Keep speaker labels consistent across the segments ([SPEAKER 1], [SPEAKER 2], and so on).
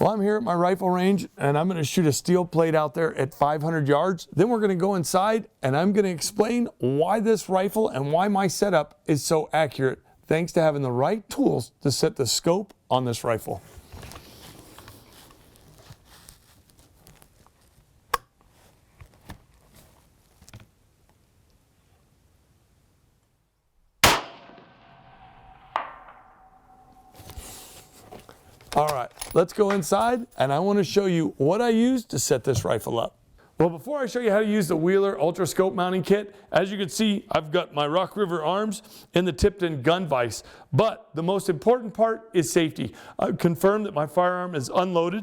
[SPEAKER 1] Well, I'm here at my rifle range and I'm going to shoot a steel plate out there at 500 yards. Then we're going to go inside and I'm going to explain why this rifle and why my setup is so accurate thanks to having the right tools to set the scope on this rifle. All right, let's go inside and I want to show you what I used to set this rifle up. Well, before I show you how to use the Wheeler Ultra Scope mounting kit, as you can see, I've got my Rock River arms in the Tipton gun vise. But the most important part is safety. I've confirmed that my firearm is unloaded.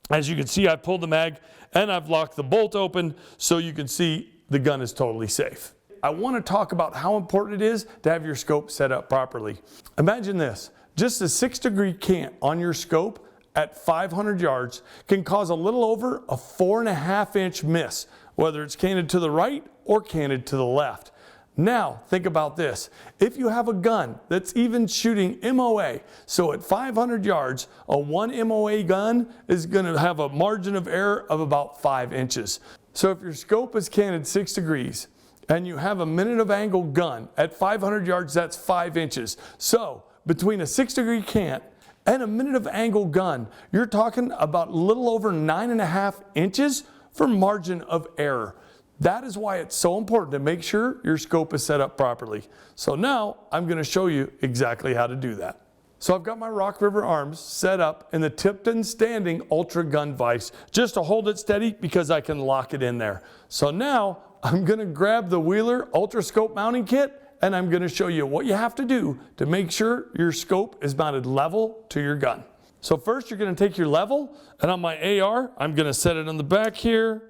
[SPEAKER 1] As you can see, I pulled the mag and I've locked the bolt open so you can see the gun is totally safe. I want to talk about how important it is to have your scope set up properly. Imagine this. Just a 6-degree cant on your scope at 500 yards can cause a little over a 4.5-inch miss, whether it's canted to the right or canted to the left. Now, think about this. If you have a gun that's even shooting MOA, so at 500 yards, a 1 MOA gun is going to have a margin of error of about 5 inches. So if your scope is canted 6 degrees and you have a minute of angle gun at 500 yards, that's 5 inches. So between a 6-degree cant and a minute of angle gun, you're talking about a little over 9.5 inches for margin of error. That is why it's so important to make sure your scope is set up properly. So now I'm going to show you exactly how to do that. So I've got my Rock River arms set up in the Tipton standing Ultra gun vise just to hold it steady because I can lock it in there. So now I'm going to grab the Wheeler Ultra Scope mounting kit and I'm going to show you what you have to do to make sure your scope is mounted level to your gun. So first you're going to take your level, and on my AR, I'm going to set it on the back here,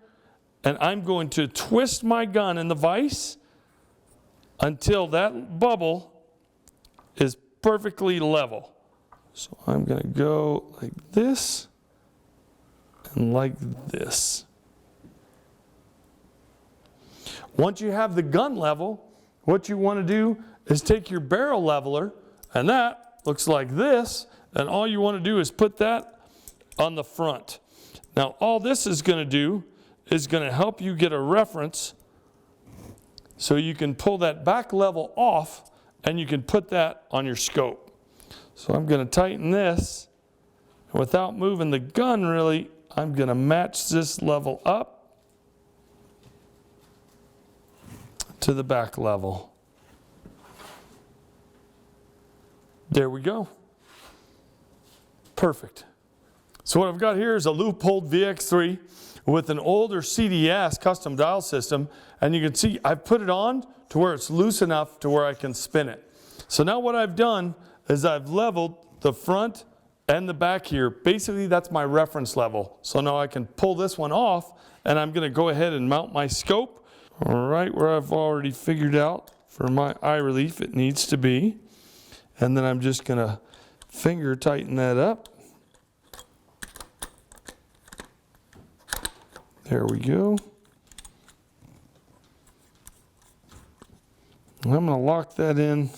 [SPEAKER 1] and I'm going to twist my gun in the vise until that bubble is perfectly level. So I'm going to go like this and like this. Once you have the gun level, what you want to do is take your barrel leveler, and that looks like this, and all you want to do is put that on the front. Now all this is going to do is going to help you get a reference so you can pull that back level off and you can put that on your scope. So I'm going to tighten this, and without moving the gun really, I'm going to match this level up to the back level. There we go. Perfect. So what I've got here is a loop-holed VX3 with an older CDS custom dial system, and you can see I've put it on to where it's loose enough to where I can spin it. So now what I've done is I've leveled the front and the back here. Basically that's my reference level. So now I can pull this one off, and I'm going to go ahead and mount my scope right where I've already figured out for my eye relief it needs to be. And then I'm just going to finger tighten that up. There we go. And I'm going to lock that in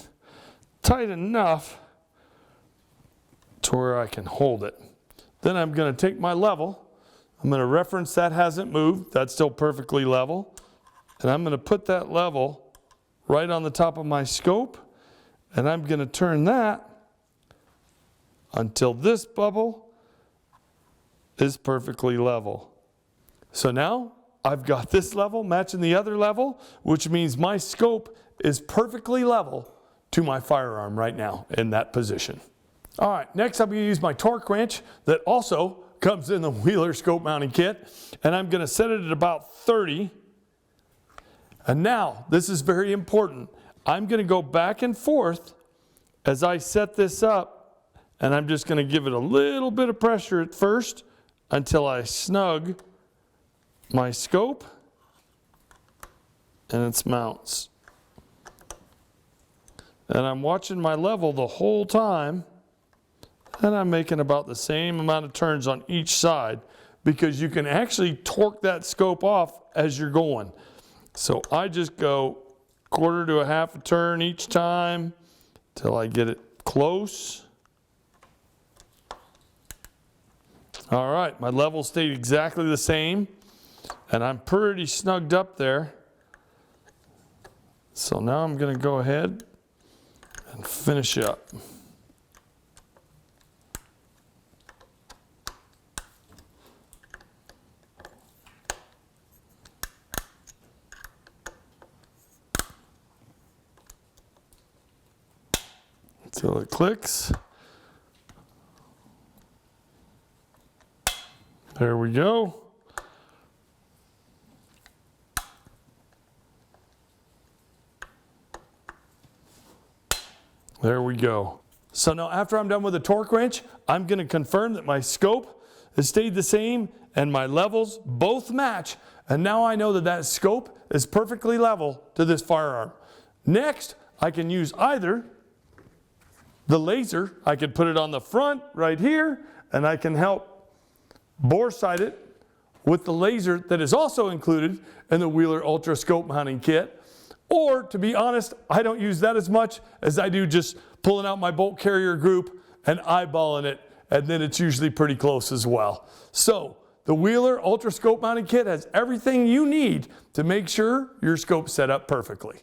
[SPEAKER 1] tight enough to where I can hold it. Then I'm going to take my level. I'm going to reference that hasn't moved. That's still perfectly level. And I'm going to put that level right on the top of my scope, and I'm going to turn that until this bubble is perfectly level. So now I've got this level matching the other level, which means my scope is perfectly level to my firearm right now in that position. All right, next I'm going to use my torque wrench that also comes in the Wheeler scope mounting kit, and I'm going to set it at about 30. And now, this is very important. I'm going to go back and forth as I set this up, and I'm just going to give it a little bit of pressure at first until I snug my scope and its mounts. And I'm watching my level the whole time, and I'm making about the same amount of turns on each side because you can actually torque that scope off as you're going. So I just go 1/4 to 1/2 a turn each time till I get it close. All right, my level stayed exactly the same, and I'm pretty snugged up there. So now I'm going to go ahead and finish up. Until it clicks. There we go. There we go. So now after I'm done with the torque wrench, I'm going to confirm that my scope has stayed the same and my levels both match. And now I know that that scope is perfectly level to this firearm. Next, I can use either the laser. I could put it on the front right here, and I can help bore sight it with the laser that is also included in the Wheeler Ultra Scope Mounting Kit. Or, to be honest, I don't use that as much as I do just pulling out my bolt carrier group and eyeballing it, and then it's usually pretty close as well. So, the Wheeler Ultra Scope Mounting Kit has everything you need to make sure your scope's set up perfectly.